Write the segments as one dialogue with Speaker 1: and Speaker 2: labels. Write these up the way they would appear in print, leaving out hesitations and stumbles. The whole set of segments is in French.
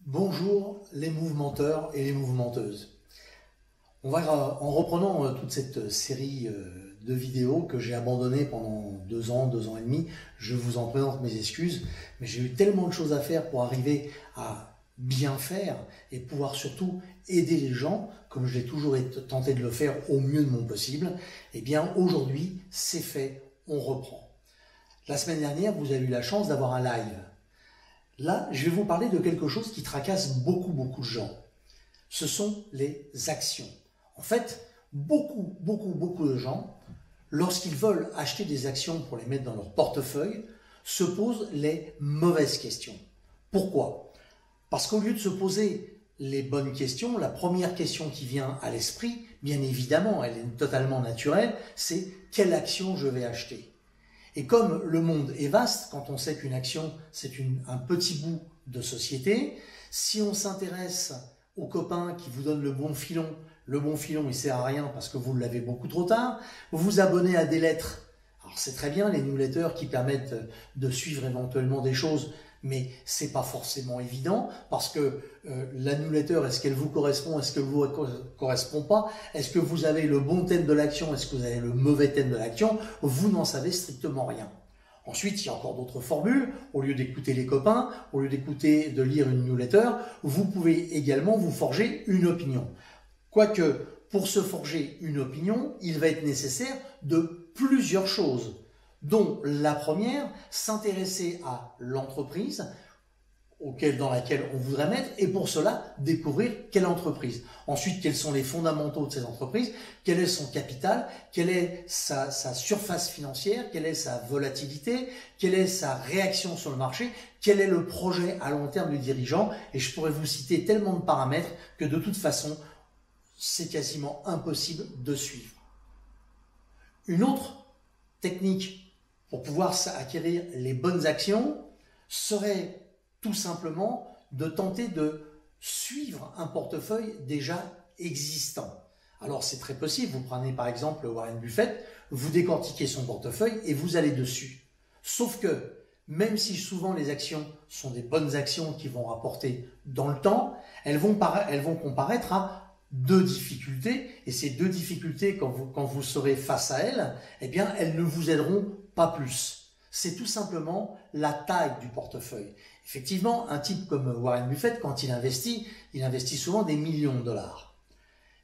Speaker 1: Bonjour les mouvementeurs et les mouvementeuses. En reprenant toute cette série de vidéos que j'ai abandonnées pendant 2 ans et demi, je vous en présente mes excuses, mais j'ai eu tellement de choses à faire pour arriver à bien faire et pouvoir surtout aider les gens, comme j'ai toujours tenté de le faire au mieux de mon possible. Eh bien aujourd'hui, c'est fait, on reprend. La semaine dernière, vous avez eu la chance d'avoir un live. Là, je vais vous parler de quelque chose qui tracasse beaucoup de gens. Ce sont les actions. En fait, beaucoup de gens, lorsqu'ils veulent acheter des actions pour les mettre dans leur portefeuille, se posent les mauvaises questions. Pourquoi? Parce qu'au lieu de se poser les bonnes questions, la première question qui vient à l'esprit, bien évidemment, elle est totalement naturelle, c'est quelle action je vais acheter? Et comme le monde est vaste, quand on sait qu'une action, c'est un petit bout de société, si on s'intéresse aux copains qui vous donnent le bon filon il sert à rien parce que vous l'avez beaucoup trop tard, vous vous abonnez à des lettres. Alors c'est très bien les newsletters qui permettent de suivre éventuellement des choses, mais c'est pas forcément évident parce que la newsletter, est-ce qu'elle vous correspond, est-ce qu'elle vous correspond pas, est-ce que vous avez le bon thème de l'action, est-ce que vous avez le mauvais thème de l'action, vous n'en savez strictement rien. Ensuite, il y a encore d'autres formules. Au lieu d'écouter les copains, au lieu de lire une newsletter, vous pouvez également vous forger une opinion. Quoique, pour se forger une opinion, il va être nécessaire de plusieurs choses, dont la première, s'intéresser à l'entreprise dans laquelle on voudrait mettre, et pour cela, découvrir quelle entreprise. Ensuite, quels sont les fondamentaux de cette entreprise, quel est son capital, quelle est sa surface financière, quelle est sa volatilité, quelle est sa réaction sur le marché, quel est le projet à long terme du dirigeant, et je pourrais vous citer tellement de paramètres que de toute façon, c'est quasiment impossible de suivre. Une autre technique pour pouvoir acquérir les bonnes actions serait tout simplement de tenter de suivre un portefeuille déjà existant. Alors c'est très possible, vous prenez par exemple Warren Buffett, vous décortiquez son portefeuille et vous allez dessus. Sauf que même si souvent les actions sont des bonnes actions qui vont rapporter dans le temps, elles vont comparaître à deux difficultés, et ces deux difficultés, quand vous serez face à elles, eh bien, elles ne vous aideront pas plus. C'est tout simplement la taille du portefeuille. Effectivement, un type comme Warren Buffett, quand il investit souvent des millions de dollars.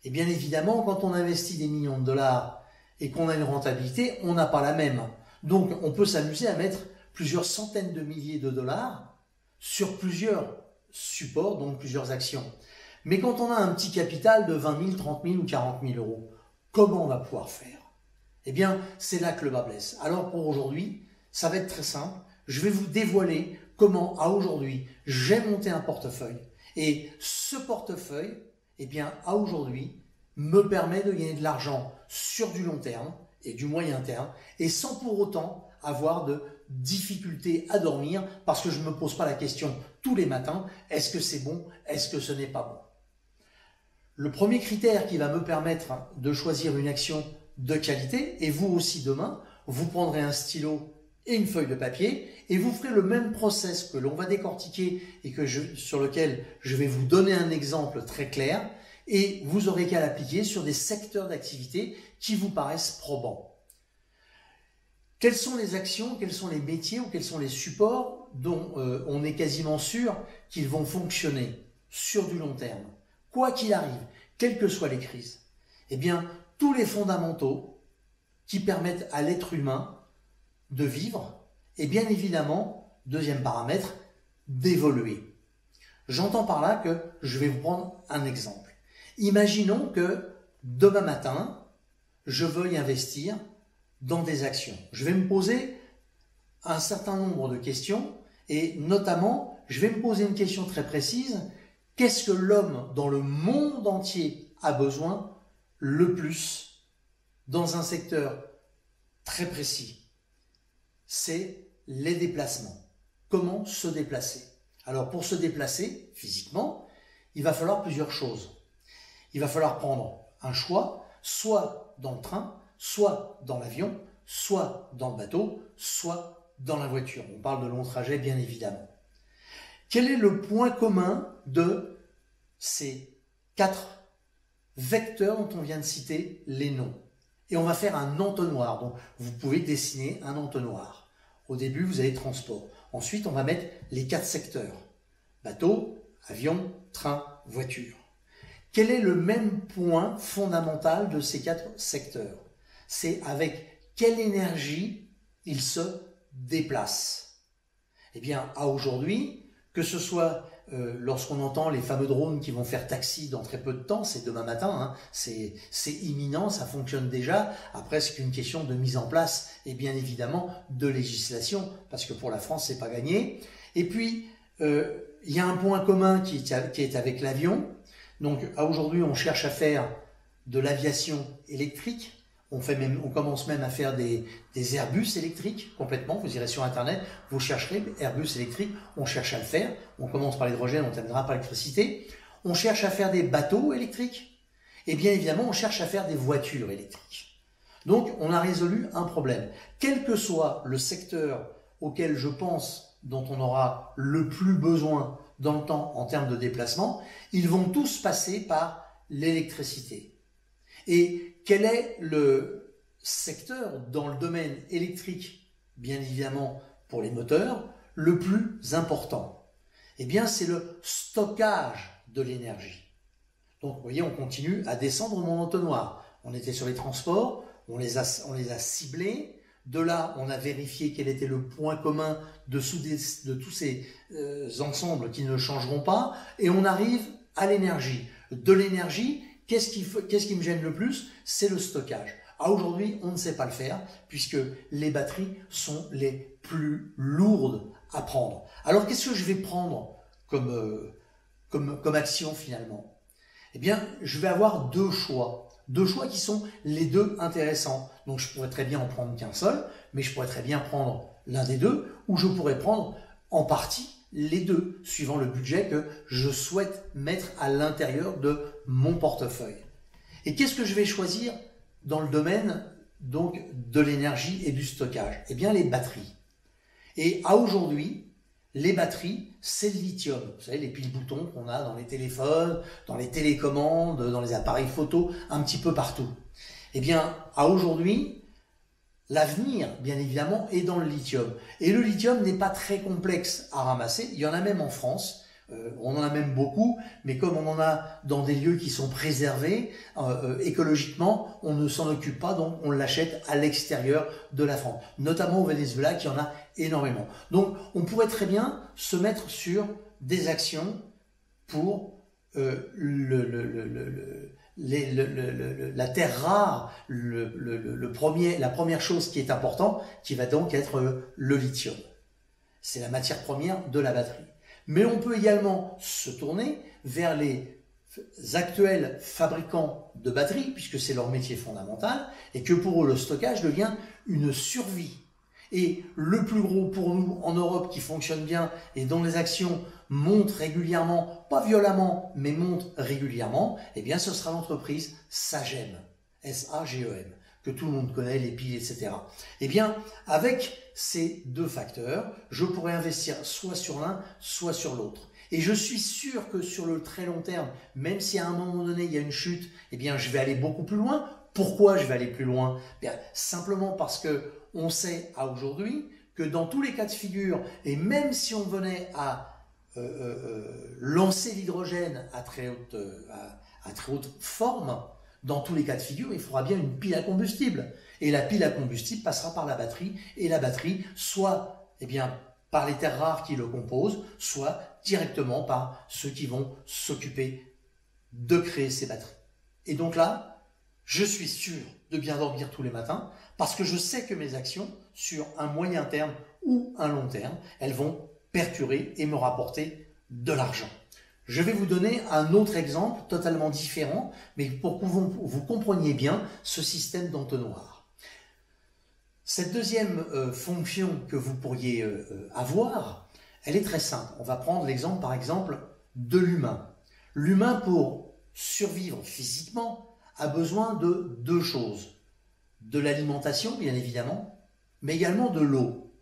Speaker 1: Et bien évidemment, quand on investit des millions de dollars et qu'on a une rentabilité, on n'a pas la même. Donc, on peut s'amuser à mettre plusieurs centaines de milliers de dollars sur plusieurs supports, donc plusieurs actions. Mais quand on a un petit capital de 20 000, 30 000 ou 40 000 euros, comment on va pouvoir faire? Eh bien, c'est là que le bas blesse. Alors pour aujourd'hui, ça va être très simple. Je vais vous dévoiler comment, à aujourd'hui, j'ai monté un portefeuille. Et ce portefeuille, eh bien, à aujourd'hui, me permet de gagner de l'argent sur du long terme et du moyen terme, et sans pour autant avoir de difficultés à dormir, parce que je ne me pose pas la question tous les matins, est-ce que c'est bon, est-ce que ce n'est pas bon? Le premier critère qui va me permettre de choisir une action de qualité, et vous aussi demain, vous prendrez un stylo et une feuille de papier et vous ferez le même process que l'on va décortiquer et sur lequel je vais vous donner un exemple très clair, et vous aurez qu'à l'appliquer sur des secteurs d'activité qui vous paraissent probants. Quelles sont les actions, quels sont les métiers ou quels sont les supports dont on est quasiment sûr qu'ils vont fonctionner sur du long terme? Quoi qu'il arrive, quelles que soient les crises, eh bien, tous les fondamentaux qui permettent à l'être humain de vivre et bien évidemment, deuxième paramètre, d'évoluer. J'entends par là que je vais vous prendre un exemple. Imaginons que demain matin, je veuille investir dans des actions. Je vais me poser un certain nombre de questions et notamment, je vais me poser une question très précise. Qu'est-ce que l'homme dans le monde entier a besoin le plus dans un secteur très précis? C'est les déplacements. Comment se déplacer? Alors pour se déplacer physiquement, il va falloir plusieurs choses. Il va falloir prendre un choix, soit dans le train, soit dans l'avion, soit dans le bateau, soit dans la voiture. On parle de long trajet bien évidemment. Quel est le point commun de ces 4 vecteurs dont on vient de citer les noms? Et on va faire un entonnoir. Donc, vous pouvez dessiner un entonnoir. Au début, vous avez transport. Ensuite, on va mettre les 4 secteurs. Bateau, avion, train, voiture. Quel est le même point fondamental de ces 4 secteurs? C'est avec quelle énergie ils se déplacent. Eh bien, à aujourd'hui, que ce soit lorsqu'on entend les fameux drones qui vont faire taxi dans très peu de temps, c'est demain matin, hein, c'est imminent, ça fonctionne déjà. Après, c'est qu'une question de mise en place et bien évidemment de législation, parce que pour la France, c'est pas gagné. Et puis, il y a un point commun qui est avec l'avion. Donc, à aujourd'hui, on cherche à faire de l'aviation électrique. On commence même à faire des Airbus électriques complètement. Vous irez sur Internet, vous chercherez Airbus électrique. On cherche à le faire. On commence par l'hydrogène, on terminera par l'électricité. On cherche à faire des bateaux électriques. Et bien évidemment, on cherche à faire des voitures électriques. Donc, on a résolu un problème. Quel que soit le secteur auquel je pense, dont on aura le plus besoin dans le temps en termes de déplacement, ils vont tous passer par l'électricité. Et quel est le secteur dans le domaine électrique, bien évidemment pour les moteurs, le plus important? Eh bien, c'est le stockage de l'énergie. Donc, vous voyez, on continue à descendre mon entonnoir. On était sur les transports, on les a ciblés. De là, on a vérifié quel était le point commun de tous ces ensembles qui ne changeront pas. Et on arrive à l'énergie. De l'énergie, qu'est-ce qui me gêne le plus? C'est le stockage. À aujourd'hui, on ne sait pas le faire puisque les batteries sont les plus lourdes à prendre. Alors, qu'est-ce que je vais prendre comme action finalement? Eh bien, je vais avoir 2 choix. 2 choix qui sont les 2 intéressants. Donc, je pourrais très bien en prendre qu'un seul, mais je pourrais très bien prendre l'un des 2, ou je pourrais prendre en partie les 2, suivant le budget que je souhaite mettre à l'intérieur de mon portefeuille. Et qu'est-ce que je vais choisir dans le domaine donc de l'énergie et du stockage? Eh bien, les batteries. Et à aujourd'hui, les batteries, c'est le lithium. Vous savez, les piles-boutons qu'on a dans les téléphones, dans les télécommandes, dans les appareils photo, un petit peu partout. Eh bien, à aujourd'hui, l'avenir, bien évidemment, est dans le lithium. Et le lithium n'est pas très complexe à ramasser. Il y en a même en France. On en a même beaucoup, mais comme on en a dans des lieux qui sont préservés, écologiquement, on ne s'en occupe pas, donc on l'achète à l'extérieur de la France, notamment au Venezuela qui en a énormément. Donc on pourrait très bien se mettre sur des actions pour la terre rare, la première chose qui est importante, qui va donc être le lithium. C'est la matière première de la batterie. Mais on peut également se tourner vers les actuels fabricants de batteries, puisque c'est leur métier fondamental, et que pour eux, le stockage devient une survie. Et le plus gros pour nous en Europe qui fonctionne bien et dont les actions montent régulièrement, pas violemment, mais montent régulièrement, eh bien ce sera l'entreprise Sagem, S-A-G-E-M, que tout le monde connaît, les piles, etc. Eh bien, avec ces 2 facteurs, je pourrais investir soit sur l'un, soit sur l'autre. Et je suis sûr que sur le très long terme, même si à un moment donné il y a une chute, eh bien je vais aller beaucoup plus loin. Pourquoi je vais aller plus loin? Bien, simplement parce que on sait à aujourd'hui que dans tous les cas de figure, et même si on venait à lancer l'hydrogène à très haute forme, dans tous les cas de figure, il faudra bien une pile à combustible. Et la pile à combustible passera par la batterie, et la batterie, soit par les terres rares qui le composent, soit directement par ceux qui vont s'occuper de créer ces batteries. Et donc là, je suis sûr de bien dormir tous les matins, parce que je sais que mes actions, sur un moyen terme ou un long terme, elles vont perdurer et me rapporter de l'argent. Je vais vous donner un autre exemple totalement différent, mais pour que vous compreniez bien ce système d'entonnoir. Cette deuxième fonction que vous pourriez avoir, elle est très simple. On va prendre l'exemple, par exemple, de l'humain. L'humain, pour survivre physiquement, a besoin de 2 choses. De l'alimentation, bien évidemment, mais également de l'eau.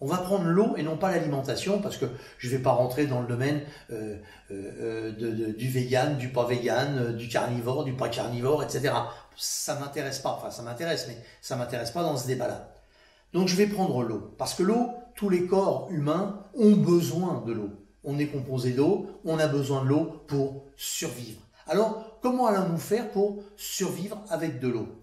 Speaker 1: On va prendre l'eau et non pas l'alimentation, parce que je ne vais pas rentrer dans le domaine du vegan, du pas vegan, du carnivore, du pas carnivore, etc. Ça m'intéresse pas, enfin ça m'intéresse, mais ça m'intéresse pas dans ce débat-là. Donc je vais prendre l'eau, parce que l'eau, tous les corps humains ont besoin de l'eau. On est composé d'eau, on a besoin de l'eau pour survivre. Alors, comment allons-nous faire pour survivre avec de l'eau?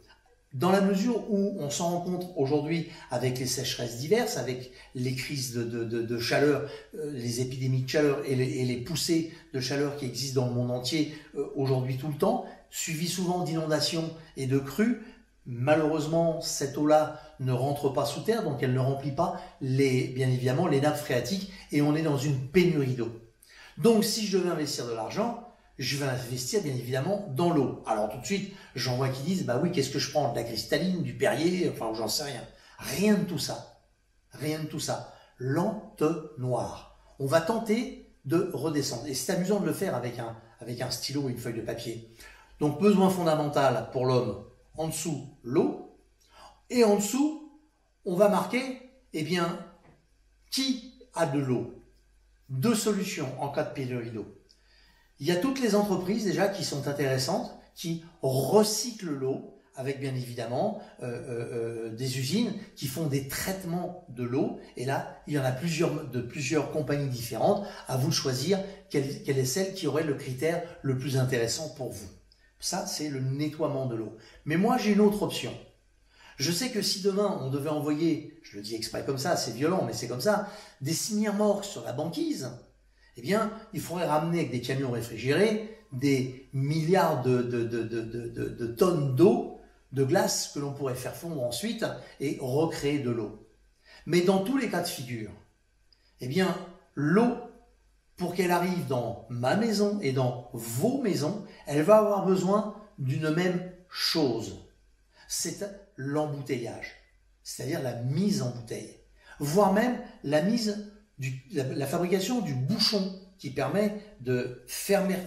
Speaker 1: Dans la mesure où on s'en rencontre aujourd'hui avec les sécheresses diverses, avec les crises de chaleur, les épidémies de chaleur et les poussées de chaleur qui existent dans le monde entier aujourd'hui tout le temps, suivies souvent d'inondations et de crues, malheureusement cette eau-là ne rentre pas sous terre, donc elle ne remplit pas bien évidemment les nappes phréatiques et on est dans une pénurie d'eau. Donc si je devais investir de l'argent, je vais investir bien évidemment dans l'eau. Alors tout de suite, j'en vois qui disent, bah oui, qu'est-ce que je prends? De la cristalline, du Perrier, enfin j'en sais rien. Rien de tout ça. Rien de tout ça. L'entonnoir. On va tenter de redescendre. Et c'est amusant de le faire avec un stylo et une feuille de papier. Donc besoin fondamental pour l'homme, en dessous, l'eau. Et en dessous, on va marquer, eh bien, qui a de l'eau? Deux solutions en cas de pénurie d'eau. Il y a toutes les entreprises déjà qui sont intéressantes, qui recyclent l'eau, avec bien évidemment des usines qui font des traitements de l'eau. Et là, il y en a plusieurs compagnies différentes. À vous de choisir quelle est celle qui aurait le critère le plus intéressant pour vous. Ça, c'est le nettoiement de l'eau. Mais moi, j'ai une autre option. Je sais que si demain, on devait envoyer, je le dis exprès comme ça, c'est violent, mais c'est comme ça, des semi-remorques sur la banquise, eh bien, il faudrait ramener avec des camions réfrigérés des milliards de tonnes d'eau, de glace que l'on pourrait faire fondre ensuite et recréer de l'eau. Mais dans tous les cas de figure, eh bien, l'eau, pour qu'elle arrive dans ma maison et dans vos maisons, elle va avoir besoin d'une même chose. C'est l'embouteillage, c'est-à-dire la mise en bouteille, voire même la fabrication du bouchon qui permet de fermer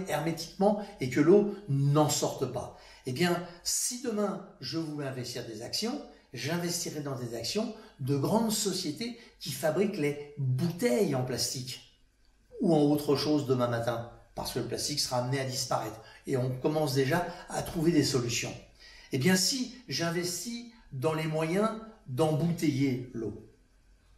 Speaker 1: hermétiquement et que l'eau n'en sorte pas. Eh bien, si demain je voulais investir des actions, j'investirai dans des actions de grandes sociétés qui fabriquent les bouteilles en plastique ou en autre chose demain matin, parce que le plastique sera amené à disparaître. Et on commence déjà à trouver des solutions. Eh bien, si j'investis dans les moyens d'embouteiller l'eau,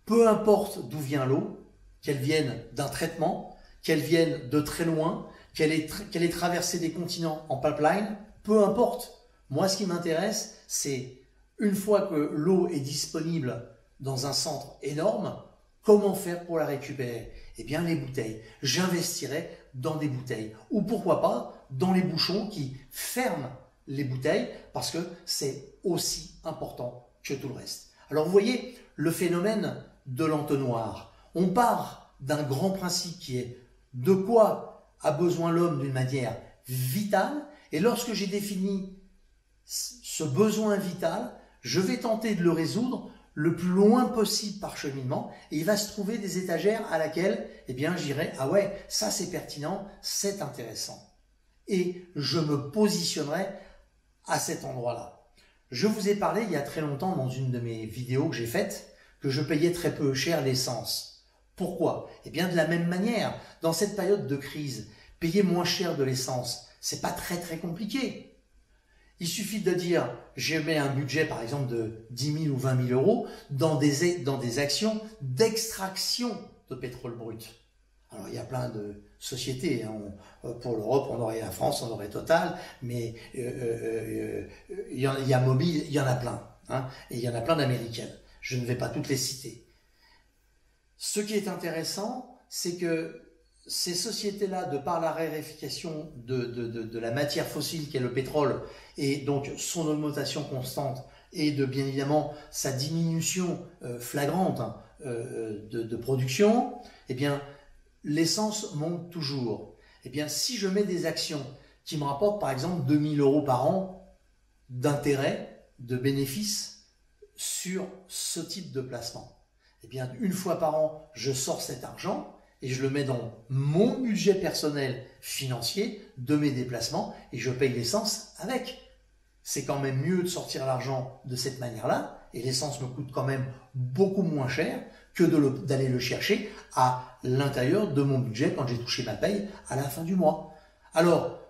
Speaker 1: peu importe d'où vient l'eau, qu'elle vienne d'un traitement, qu'elle vienne de très loin, qu'elle ait traversé des continents en pipeline, peu importe. Moi, ce qui m'intéresse, c'est une fois que l'eau est disponible dans un centre énorme, comment faire pour la récupérer? Eh bien, les bouteilles. J'investirai dans des bouteilles. Ou pourquoi pas, dans les bouchons qui ferment les bouteilles, parce que c'est aussi important que tout le reste. Alors, vous voyez le phénomène de l'entonnoir. On part d'un grand principe qui est de quoi a besoin l'homme d'une manière vitale, et lorsque j'ai défini ce besoin vital, je vais tenter de le résoudre le plus loin possible par cheminement, et il va se trouver des étagères à laquelle, eh bien, j'irai, ah ouais, ça c'est pertinent, c'est intéressant. Et je me positionnerai à cet endroit-là. Je vous ai parlé il y a très longtemps dans une de mes vidéos que j'ai faites, que je payais très peu cher l'essence. Pourquoi? Eh bien, de la même manière, dans cette période de crise, payer moins cher de l'essence, c'est pas très compliqué. Il suffit de dire, je mets un budget par exemple de 10 000 ou 20 000 euros dans des actions d'extraction de pétrole brut. Alors il y a plein de sociétés, hein. Pour l'Europe on aurait la France, on aurait Total, mais il y a Mobil, il y en a plein, hein, et il y en a plein d'américaines. Je ne vais pas toutes les citer. Ce qui est intéressant, c'est que ces sociétés-là, de par la raréfaction de la matière fossile qu'est le pétrole, et donc son augmentation constante, et de bien évidemment sa diminution flagrante de production, eh bien l'essence monte toujours. Eh bien si je mets des actions qui me rapportent par exemple 2 000 € par an d'intérêt, de bénéfices sur ce type de placement, eh bien une fois par an, je sors cet argent, et je le mets dans mon budget personnel financier de mes déplacements et je paye l'essence avec. C'est quand même mieux de sortir l'argent de cette manière-là et l'essence me coûte quand même beaucoup moins cher que d'aller le chercher à l'intérieur de mon budget quand j'ai touché ma paye à la fin du mois. Alors,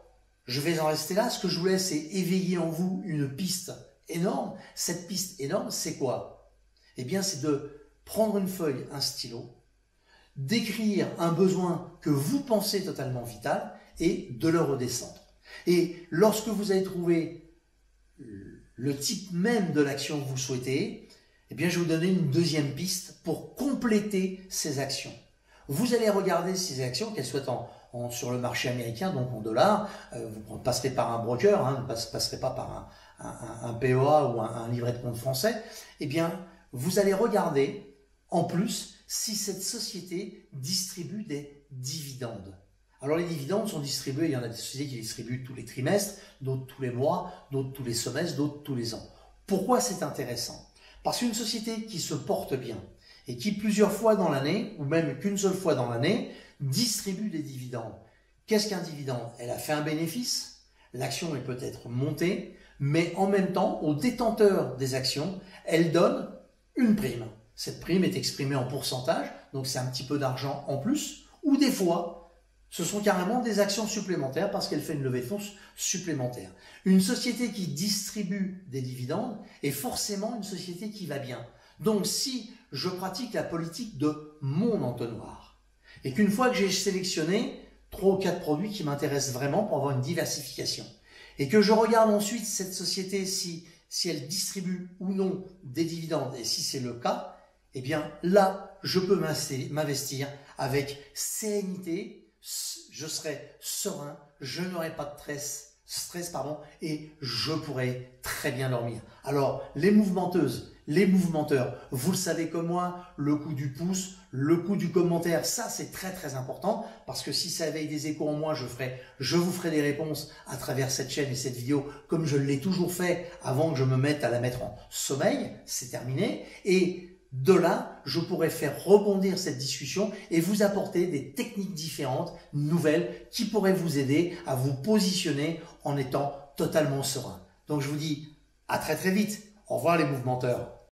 Speaker 1: je vais en rester là. Ce que je voulais, c'est éveiller en vous une piste énorme. Cette piste énorme, c'est quoi? Eh bien, c'est de prendre une feuille, un stylo, d'écrire un besoin que vous pensez totalement vital et de le redescendre. Et lorsque vous avez trouvé le type même de l'action que vous souhaitez, eh bien, je vais vous donner une deuxième piste pour compléter ces actions. Vous allez regarder ces actions, qu'elles soient sur le marché américain, donc en dollars, vous ne passerez pas par un broker, ne passerez pas par un PEA ou un livret de compte français. Eh bien, vous allez regarder en plus si cette société distribue des dividendes. Alors les dividendes sont distribués, il y en a des sociétés qui distribuent tous les trimestres, d'autres tous les mois, d'autres tous les semestres, d'autres tous les ans. Pourquoi c'est intéressant? Parce qu'une société qui se porte bien et qui plusieurs fois dans l'année, ou même qu'une seule fois dans l'année, distribue des dividendes. Qu'est-ce qu'un dividende? Elle a fait un bénéfice, l'action est peut-être montée, mais en même temps, aux détenteurs des actions, elle donne une prime. Cette prime est exprimée en pourcentage, donc c'est un petit peu d'argent en plus, ou des fois, ce sont carrément des actions supplémentaires parce qu'elle fait une levée de fonds supplémentaire. Une société qui distribue des dividendes est forcément une société qui va bien. Donc si je pratique la politique de mon entonnoir et qu'une fois que j'ai sélectionné 3 ou 4 produits qui m'intéressent vraiment pour avoir une diversification et que je regarde ensuite cette société si elle distribue ou non des dividendes et si c'est le cas, eh bien là, je peux m'investir avec sérénité. Je serai serein, je n'aurai pas de stress, et je pourrai très bien dormir. Alors, les mouvmenteuses, les mouvementeurs, vous le savez comme moi, le coup du pouce, le coup du commentaire, ça c'est très très important parce que si ça éveille des échos en moi, je vous ferai des réponses à travers cette chaîne et cette vidéo comme je l'ai toujours fait avant que je me mette à la mettre en sommeil, c'est terminé. Et de là, je pourrais faire rebondir cette discussion et vous apporter des techniques différentes, nouvelles, qui pourraient vous aider à vous positionner en étant totalement serein. Donc je vous dis à très très vite. Au revoir les mouvementeurs.